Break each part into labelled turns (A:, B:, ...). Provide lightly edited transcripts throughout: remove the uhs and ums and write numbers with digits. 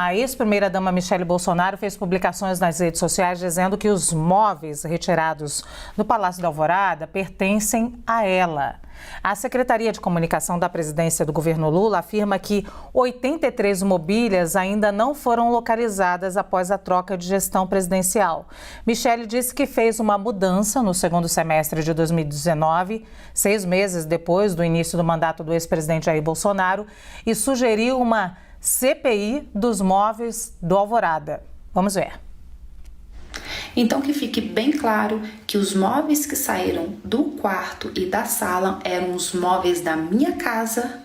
A: A ex-primeira-dama Michele Bolsonaro fez publicações nas redes sociais dizendo que os móveis retirados do Palácio da Alvorada pertencem a ela. A Secretaria de Comunicação da Presidência do governo Lula afirma que 83 mobílias ainda não foram localizadas após a troca de gestão presidencial. Michele disse que fez uma mudança no segundo semestre de 2019, 6 meses depois do início do mandato do ex-presidente Jair Bolsonaro, e sugeriu uma CPI dos móveis do Alvorada. Vamos ver.
B: Então, que fique bem claro que os móveis que saíram do quarto e da sala eram os móveis da minha casa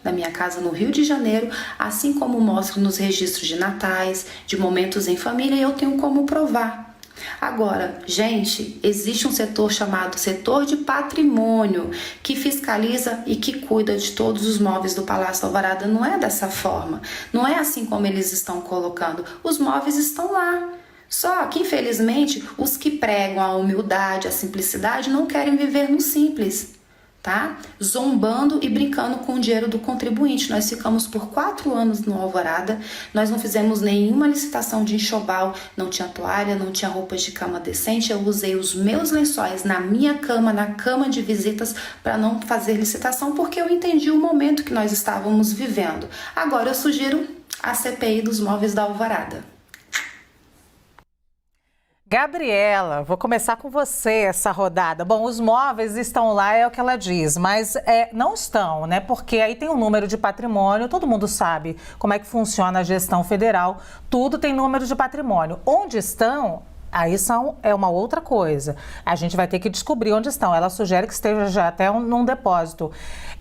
B: no Rio de Janeiro, assim como mostra nos registros de natais, de momentos em família, e eu tenho como provar. Agora, gente, existe um setor chamado setor de patrimônio que fiscaliza e que cuida de todos os móveis do Palácio da Alvorada. Não é dessa forma, não é assim como eles estão colocando. Os móveis estão lá. Só que, infelizmente, os que pregam a humildade, a simplicidade, não querem viver no simples, tá? Zombando e brincando com o dinheiro do contribuinte. Nós ficamos por 4 anos no Alvorada, nós não fizemos nenhuma licitação de enxoval, não tinha toalha, não tinha roupas de cama decente, eu usei os meus lençóis na minha cama, na cama de visitas, para não fazer licitação, porque eu entendi o momento que nós estávamos vivendo. Agora eu sugiro a CPI dos móveis da Alvorada.
A: Gabriela, vou começar com você essa rodada. Bom, os móveis estão lá, é o que ela diz, mas não estão, né? Porque aí tem um número de patrimônio, todo mundo sabe como é que funciona a gestão federal, tudo tem número de patrimônio. Onde estão? Aí é uma outra coisa. A gente vai ter que descobrir onde estão. Ela sugere que esteja já até num depósito.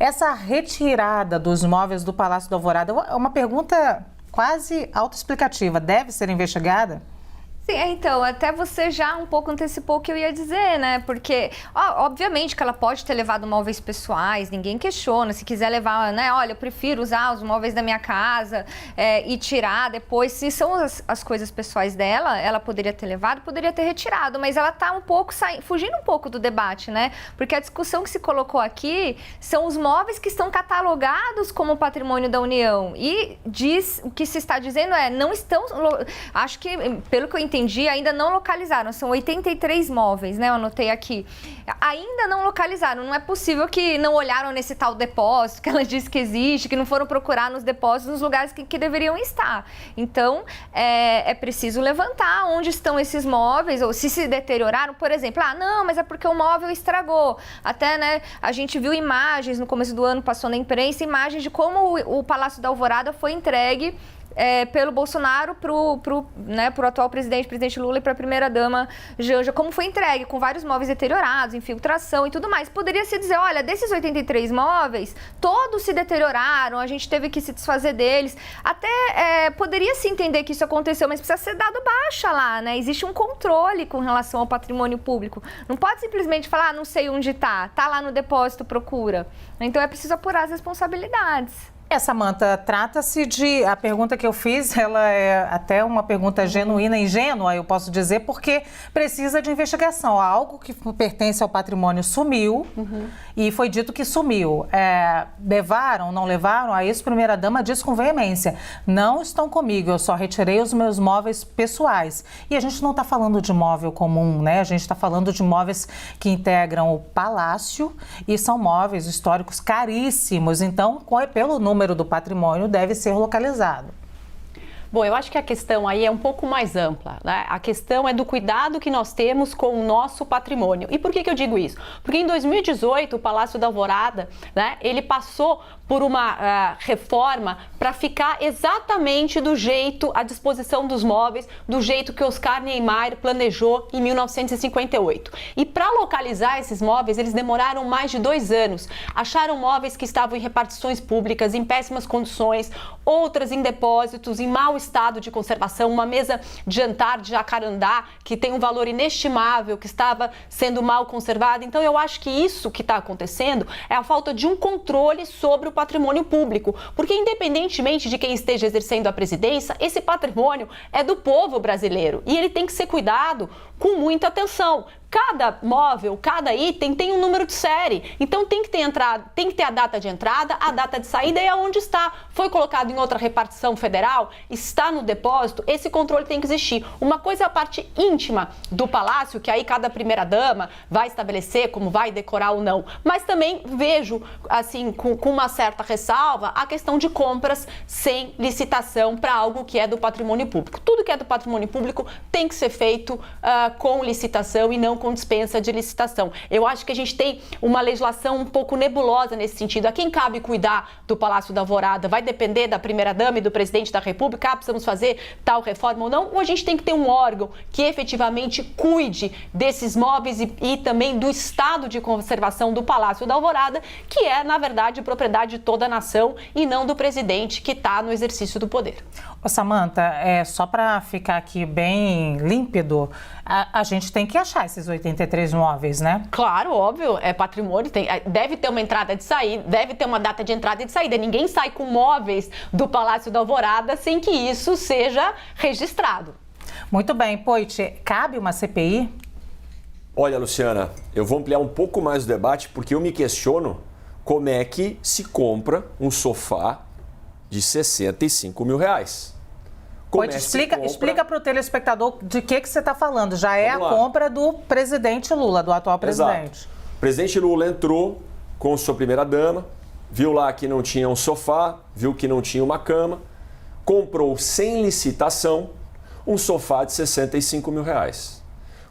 A: Essa retirada dos móveis do Palácio da Alvorada é uma pergunta quase autoexplicativa. Deve ser investigada?
C: Sim, então, até você já um pouco antecipou o que eu ia dizer, né? Porque, obviamente que ela pode ter levado móveis pessoais, ninguém questiona. Se quiser levar, né? Olha, eu prefiro usar os móveis da minha casa e tirar depois. Se são as coisas pessoais dela, ela poderia ter levado, poderia ter retirado. Mas ela tá um pouco fugindo um pouco do debate, né? Porque a discussão que se colocou aqui são os móveis que estão catalogados como patrimônio da União. E o que se está dizendo não estão... Acho que, pelo que eu entendi, ainda não localizaram, são 83 móveis, né, eu anotei aqui, ainda não localizaram, não é possível que não olharam nesse tal depósito, que ela disse que existe, que não foram procurar nos depósitos, nos lugares que deveriam estar. Então, é preciso levantar onde estão esses móveis, ou se deterioraram, por exemplo, não, mas é porque o móvel estragou, até, né, a gente viu imagens no começo do ano, passou na imprensa, imagens de como o Palácio da Alvorada foi entregue pelo Bolsonaro pro atual presidente Lula, e para a primeira-dama Janja, como foi entregue, com vários móveis deteriorados, infiltração e tudo mais. Poderia se dizer, olha, desses 83 móveis, todos se deterioraram, a gente teve que se desfazer deles. Até poderia se entender que isso aconteceu, mas precisa ser dado baixa lá, né? Existe um controle com relação ao patrimônio público. Não pode simplesmente falar, não sei onde tá lá no depósito, procura. Então é preciso apurar as responsabilidades.
A: Samanta, trata-se de... A pergunta que eu fiz, ela é até uma pergunta genuína, ingênua, eu posso dizer, porque precisa de investigação. Algo que pertence ao patrimônio sumiu, e foi dito que sumiu. Levaram, não levaram? A ex-primeira-dama diz com veemência, não estão comigo, eu só retirei os meus móveis pessoais. E a gente não está falando de móvel comum, né? A gente está falando de móveis que integram o palácio e são móveis históricos caríssimos. Então, pelo número do patrimônio, deve ser localizado.
D: Bom, eu acho que a questão aí é um pouco mais ampla, né? A questão é do cuidado que nós temos com o nosso patrimônio. E por que eu digo isso? Porque em 2018, o Palácio da Alvorada, né, ele passou por uma reforma para ficar exatamente do jeito, à disposição dos móveis, do jeito que Oscar Niemeyer planejou em 1958. E para localizar esses móveis, eles demoraram mais de 2 anos. Acharam móveis que estavam em repartições públicas, em péssimas condições, outras em depósitos, em mau estado de conservação, uma mesa de jantar de jacarandá que tem um valor inestimável, que estava sendo mal conservada. Então eu acho que isso que está acontecendo é a falta de um controle sobre o patrimônio público, porque independentemente de quem esteja exercendo a presidência, esse patrimônio é do povo brasileiro e ele tem que ser cuidado com muita atenção, Cada móvel, cada item tem um número de série. Então tem que ter entrada, tem que ter a data de entrada, a data de saída e aonde está. Foi colocado em outra repartição federal, está no depósito, esse controle tem que existir. Uma coisa é a parte íntima do palácio, que aí cada primeira-dama vai estabelecer como vai decorar ou não. Mas também vejo, assim, com uma certa ressalva, a questão de compras sem licitação para algo que é do patrimônio público. Tudo que é do patrimônio público tem que ser feito com licitação e não com dispensa de licitação. Eu acho que a gente tem uma legislação um pouco nebulosa nesse sentido. A quem cabe cuidar do Palácio da Alvorada? Vai depender da primeira-dama e do presidente da República? Precisamos fazer tal reforma ou não? Ou a gente tem que ter um órgão que efetivamente cuide desses móveis e também do estado de conservação do Palácio da Alvorada, que é, na verdade, propriedade de toda a nação e não do presidente que está no exercício do poder.
A: Ô, Samantha, só para ficar aqui bem límpido, a gente tem que achar esses 83 móveis, né?
D: Claro, óbvio, é patrimônio, deve ter uma entrada de saída, deve ter uma data de entrada e de saída. Ninguém sai com móveis do Palácio da Alvorada sem que isso seja registrado.
A: Muito bem, Poit, cabe uma CPI?
E: Olha, Luciana, eu vou ampliar um pouco mais o debate porque eu me questiono como é que se compra um sofá de 65 mil reais.
A: Poit, explica para o telespectador de que você está falando. Já é a compra do presidente Lula, do atual presidente.
E: Exato. O presidente Lula entrou com sua primeira-dama, viu lá que não tinha um sofá, viu que não tinha uma cama, comprou sem licitação um sofá de 65 mil reais.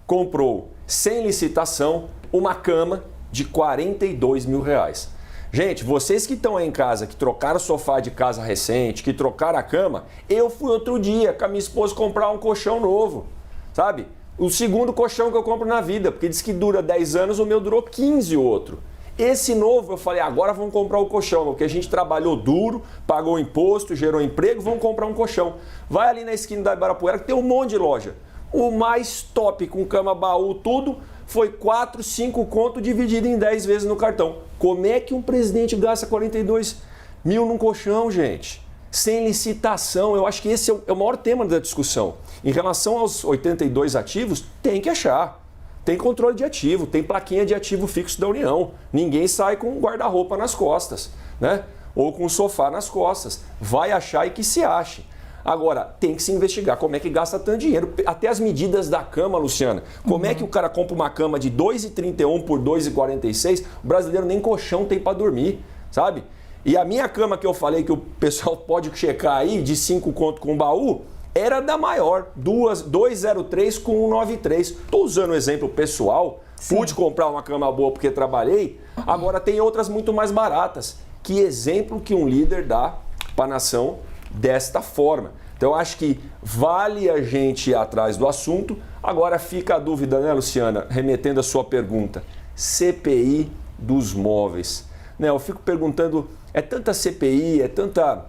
E: Comprou sem licitação uma cama de 42 mil reais. Gente, vocês que estão aí em casa, que trocaram o sofá de casa recente, que trocaram a cama, eu fui outro dia com a minha esposa comprar um colchão novo, sabe? O segundo colchão que eu compro na vida, porque diz que dura 10 anos, o meu durou 15 o outro. Esse novo, eu falei, agora vamos comprar o colchão, porque a gente trabalhou duro, pagou imposto, gerou emprego, vamos comprar um colchão. Vai ali na esquina da Ibirapuera, que tem um monte de loja. O mais top, com cama, baú, tudo, foi 4, 5 conto dividido em 10 vezes no cartão. Como é que um presidente gasta 42 mil num colchão, gente? Sem licitação. Eu acho que esse é o maior tema da discussão. Em relação aos 82 ativos, tem que achar. Tem controle de ativo, tem plaquinha de ativo fixo da União. Ninguém sai com um guarda-roupa nas costas, né? Ou com um sofá nas costas. Vai achar e que se ache. Agora, tem que se investigar como é que gasta tanto dinheiro. Até as medidas da cama, Luciana. Como é que o cara compra uma cama de 2,31 por 2,46? O brasileiro nem colchão tem para dormir, sabe? E a minha cama que eu falei que o pessoal pode checar aí, de 5 conto com baú, era da maior, 203 com 193. Estou usando o exemplo pessoal. Sim. Pude comprar uma cama boa porque trabalhei. Agora tem outras muito mais baratas. Que exemplo que um líder dá para a nação desta forma. Então, eu acho que vale a gente ir atrás do assunto. Agora fica a dúvida, né, Luciana? Remetendo a sua pergunta. CPI dos móveis. Né, eu fico perguntando, é tanta CPI, é tanta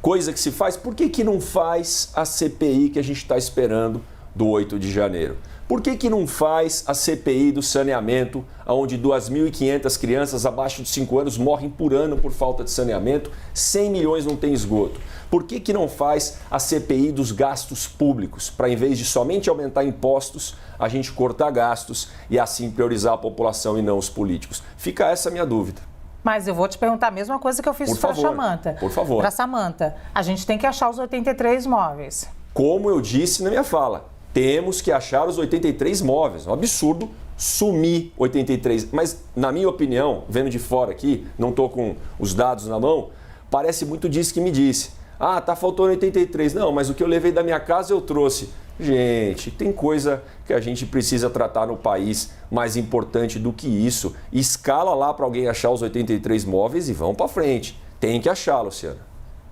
E: coisa que se faz, por que não faz a CPI que a gente está esperando do 8 de janeiro? Por que não faz a CPI do saneamento, onde 2.500 crianças abaixo de 5 anos morrem por ano por falta de saneamento, 100 milhões não tem esgoto? Por que não faz a CPI dos gastos públicos, para em vez de somente aumentar impostos, a gente cortar gastos e assim priorizar a população e não os políticos? Fica essa a minha dúvida.
A: Mas eu vou te perguntar a mesma coisa que eu fiz para a Samantha.
E: Por favor.
A: Para a Samantha, a gente tem que achar os 83 móveis.
E: Como eu disse na minha fala, temos que achar os 83 móveis. É um absurdo sumir 83. Mas, na minha opinião, vendo de fora aqui, não estou com os dados na mão, parece muito disso que me disse. Ah, tá faltando 83. Não, mas o que eu levei da minha casa eu trouxe. Gente, tem coisa que a gente precisa tratar no país mais importante do que isso. Escala lá para alguém achar os 83 móveis e vão para frente. Tem que achar, Luciana.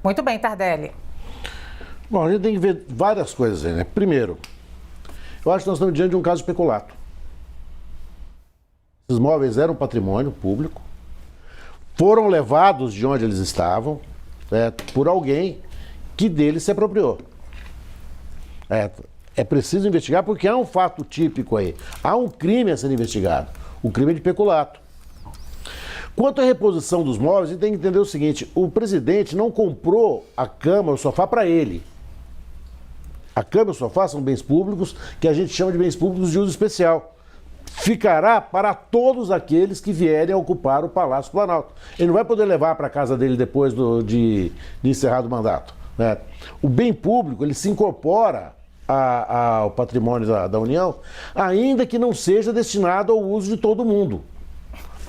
A: Muito bem, Tardelli.
F: Bom, a gente tem que ver várias coisas aí, né? Primeiro, eu acho que nós estamos diante de um caso de peculato. Esses móveis eram patrimônio público, foram levados de onde eles estavam, por alguém que deles se apropriou. É preciso investigar porque há um fato típico aí. Há um crime a ser investigado. O crime de peculato. Quanto à reposição dos móveis, a gente tem que entender o seguinte. O presidente não comprou a cama, o sofá para ele. A cama e o sofá são bens públicos que a gente chama de bens públicos de uso especial. ficará para todos aqueles que vierem a ocupar o Palácio Planalto. Ele não vai poder levar para a casa dele depois de encerrado o mandato, né? O bem público, ele se incorpora ao patrimônio da União, ainda que não seja destinado ao uso de todo mundo.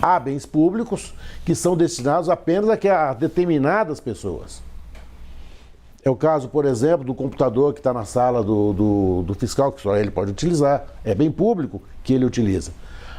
F: Há bens públicos que são destinados apenas a determinadas pessoas. É o caso, por exemplo, do computador que está na sala do fiscal, que só ele pode utilizar. É bem público que ele utiliza.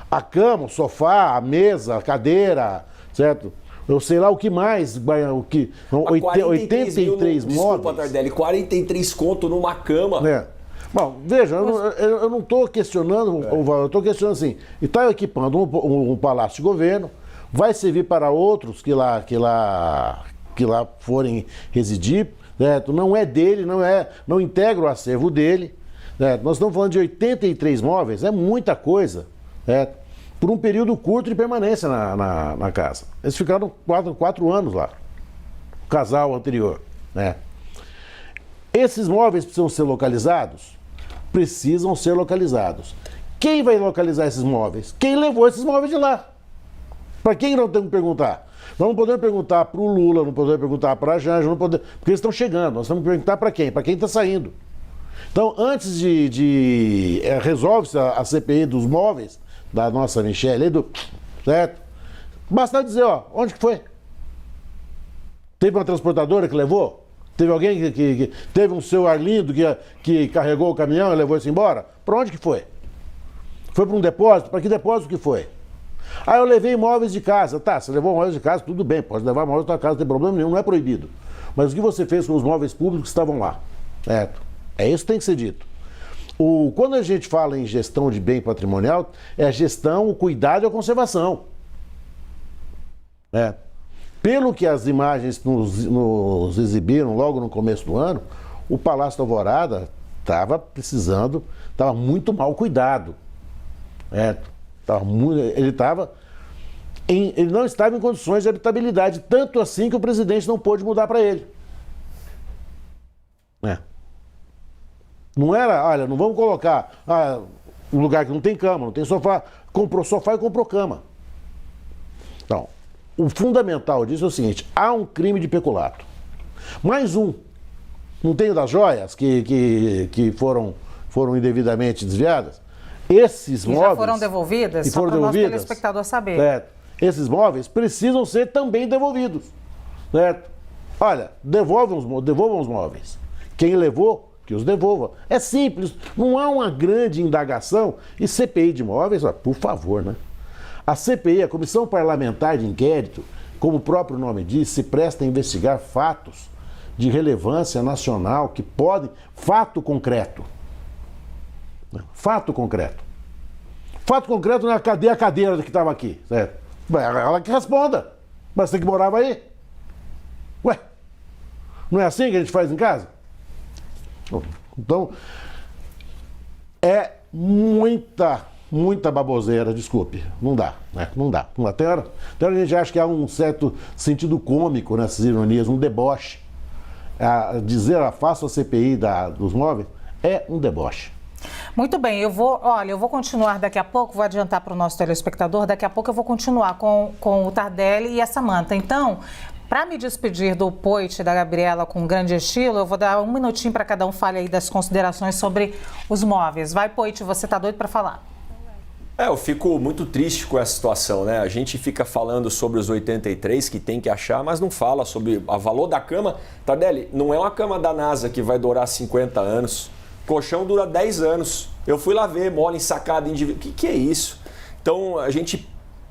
F: A cama, o sofá, a mesa, a cadeira, certo? Eu sei lá o que mais, o que 83 móveis.
E: Desculpa, Tardelli, 43 conto numa cama.
F: É. Bom, veja, eu não estou questionando, eu estou questionando assim, está equipando um palácio de governo, vai servir para outros que lá forem residir, certo? Não é dele, não integra o acervo dele, certo? Nós estamos falando de 83 móveis, é muita coisa, certo? Por um período curto de permanência na casa. Eles ficaram 4 anos lá, o casal anterior, né? Esses móveis precisam ser localizados? Precisam ser localizados. Quem vai localizar esses móveis? Quem levou esses móveis de lá? Para quem não tem que perguntar? Nós não podemos perguntar para o Lula, não podemos perguntar para a Janja, porque eles estão chegando. Nós temos que perguntar para quem? Para quem está saindo. Então, antes resolve-se a CPI dos móveis da nossa Michelle, certo? Basta dizer, onde que foi? Teve uma transportadora que levou? Teve alguém que teve um seu Arlindo que carregou o caminhão e levou isso embora? Para onde que foi? Foi para um depósito? Para que depósito que foi? Eu levei móveis de casa. Tá, você levou móveis de casa, tudo bem, pode levar móveis da sua casa, não tem problema nenhum, não é proibido. Mas o que você fez com os móveis públicos que estavam lá? Certo? É isso que tem que ser dito. Quando a gente fala em gestão de bem patrimonial, é a gestão, o cuidado e a conservação. Pelo que as imagens nos exibiram logo no começo do ano, o Palácio da Alvorada estava muito mal cuidado. Ele não estava em condições de habitabilidade, tanto assim que o presidente não pôde mudar para ele. Não era, olha, não vamos colocar um lugar que não tem cama, não tem sofá. Comprou sofá e comprou cama. Então, o fundamental disso é o seguinte: há um crime de peculato. Mais um. Não tem o das joias que foram indevidamente desviadas? Esses móveis...
A: já foram devolvidas?
F: Só para o nosso
A: telespectador saber.
F: Certo. Esses móveis precisam ser também devolvidos. Certo? Olha, devolvam os móveis. Quem levou, que os devolva. É simples, não há uma grande indagação. E CPI de imóveis, por favor, né? A CPI, a Comissão Parlamentar de Inquérito, como o próprio nome diz, se presta a investigar fatos de relevância nacional que podem... Fato concreto. Fato concreto. Fato concreto não é a cadeira que estava aqui, certo? Ela que responda. Mas você que morava aí. Ué, não é assim que a gente faz em casa? Então, é muita baboseira, desculpe. Não dá, né? Não dá. Até hora a gente acha que há um certo sentido cômico nessas ironias, um deboche. Dizer, faço a CPI dos móveis, é um deboche.
A: Muito bem, eu vou continuar daqui a pouco, vou adiantar para o nosso telespectador, daqui a pouco eu vou continuar com o Tardelli e a Samantha. Então, para me despedir do Poit e da Gabriela com grande estilo, eu vou dar um minutinho para cada um fale aí das considerações sobre os móveis. Vai, Poit, você está doido para falar?
E: Eu fico muito triste com essa situação, né? A gente fica falando sobre os 83 que tem que achar, mas não fala sobre o valor da cama. Tardelli, não é uma cama da NASA que vai durar 50 anos. Colchão dura 10 anos. Eu fui lá ver, mora em sacada individual. O que é isso? Então, a gente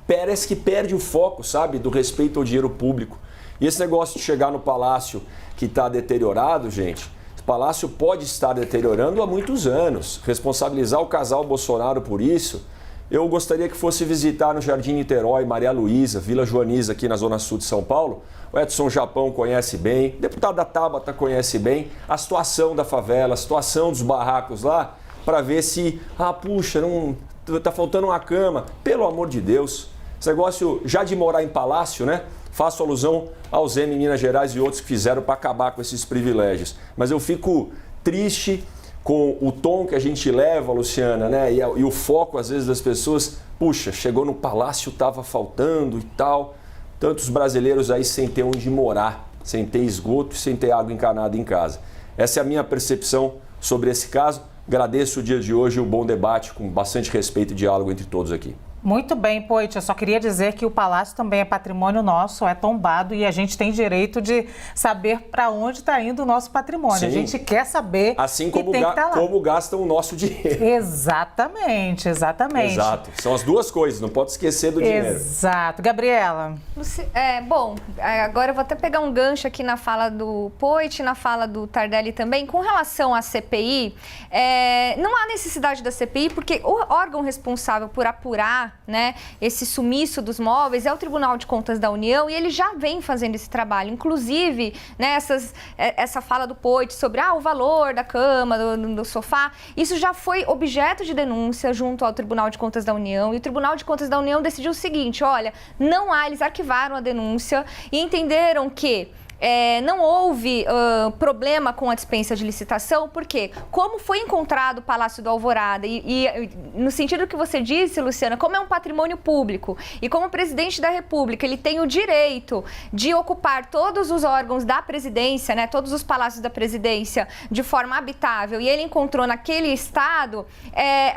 E: parece que perde o foco, sabe? Do respeito ao dinheiro público. E esse negócio de chegar no palácio que está deteriorado, gente, o palácio pode estar deteriorando há muitos anos. Responsabilizar o casal Bolsonaro por isso, eu gostaria que fosse visitar no Jardim Niterói, Maria Luísa, Vila Joaniza, aqui na Zona Sul de São Paulo. O Edson Japão conhece bem, o deputado da Tabata conhece bem a situação da favela, a situação dos barracos lá, para ver se, puxa, não tá faltando uma cama. Pelo amor de Deus, esse negócio já de morar em palácio, né? Faço alusão ao Zema em Minas Gerais e outros que fizeram para acabar com esses privilégios. Mas eu fico triste com o tom que a gente leva, Luciana, né? E o foco, às vezes, das pessoas, puxa, chegou no palácio, estava faltando e tal. Tantos brasileiros aí sem ter onde morar, sem ter esgoto e sem ter água encanada em casa. Essa é a minha percepção sobre esse caso. Agradeço o dia de hoje e o bom debate, com bastante respeito e diálogo entre todos aqui.
A: Muito bem, Poit. Eu só queria dizer que o palácio também é patrimônio nosso, é tombado e a gente tem direito de saber para onde está indo o nosso patrimônio.
E: Sim.
A: A gente quer saber
E: assim
A: e
E: como,
A: tem que tá lá.
E: Como gastam o nosso dinheiro.
A: Exatamente, exatamente.
E: Exato. São as duas coisas, não pode esquecer do dinheiro.
A: Exato. Gabriela.
C: Agora eu vou até pegar um gancho aqui na fala do Poit, na fala do Tardelli também. Com relação à CPI, não há necessidade da CPI, porque o órgão responsável por apurar, né, esse sumiço dos móveis é o Tribunal de Contas da União e ele já vem fazendo esse trabalho. Inclusive, né, essa fala do Poit sobre o valor da cama, do sofá, isso já foi objeto de denúncia junto ao Tribunal de Contas da União e o Tribunal de Contas da União decidiu o seguinte, olha, não há, eles arquivaram a denúncia e entenderam que não houve problema com a dispensa de licitação, porque como foi encontrado o Palácio do Alvorada e no sentido que você disse, Luciana, como é um patrimônio público e como o presidente da República ele tem o direito de ocupar todos os órgãos da presidência, né, todos os palácios da presidência de forma habitável e ele encontrou naquele estado,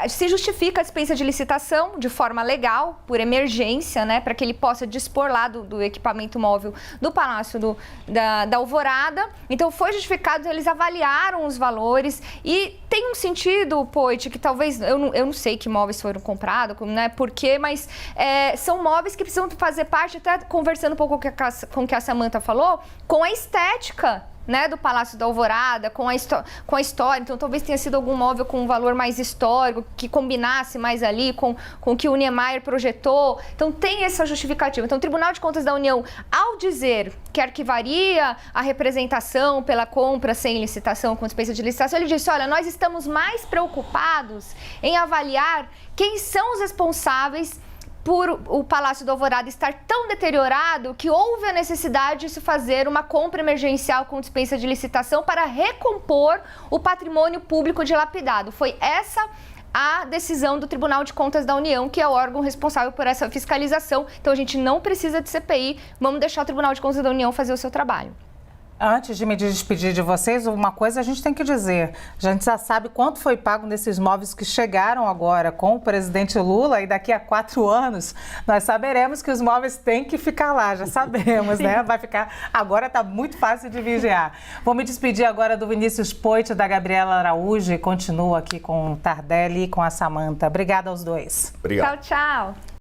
C: se justifica a dispensa de licitação de forma legal, por emergência, né, para que ele possa dispor lá do equipamento móvel do Palácio da Alvorada. Então foi justificado, eles avaliaram os valores e tem um sentido, Poit, que talvez, eu não sei que móveis foram comprados, né, por quê, mas são móveis que precisam fazer parte, até conversando um pouco com o que a Samantha falou, com a estética, né, do Palácio da Alvorada, com a história. Então, talvez tenha sido algum móvel com um valor mais histórico, que combinasse mais ali com o que o Niemeyer projetou. Então, tem essa justificativa. Então, o Tribunal de Contas da União, ao dizer que arquivaria a representação pela compra sem licitação, com dispensa de licitação, ele disse, olha, nós estamos mais preocupados em avaliar quem são os responsáveis por o Palácio do Alvorada estar tão deteriorado que houve a necessidade de se fazer uma compra emergencial com dispensa de licitação para recompor o patrimônio público dilapidado. Foi essa a decisão do Tribunal de Contas da União, que é o órgão responsável por essa fiscalização. Então a gente não precisa de CPI, vamos deixar o Tribunal de Contas da União fazer o seu trabalho.
A: Antes de me despedir de vocês, uma coisa a gente tem que dizer. A gente já sabe quanto foi pago nesses móveis que chegaram agora com o presidente Lula e daqui a 4 anos nós saberemos que os móveis têm que ficar lá, já sabemos, né? Vai ficar... Agora está muito fácil de vigiar. Vou me despedir agora do Vinícius Poit, da Gabriela Araújo e continuo aqui com o Tardelli e com a Samantha. Obrigada aos dois.
E: Obrigado.
C: Tchau, tchau.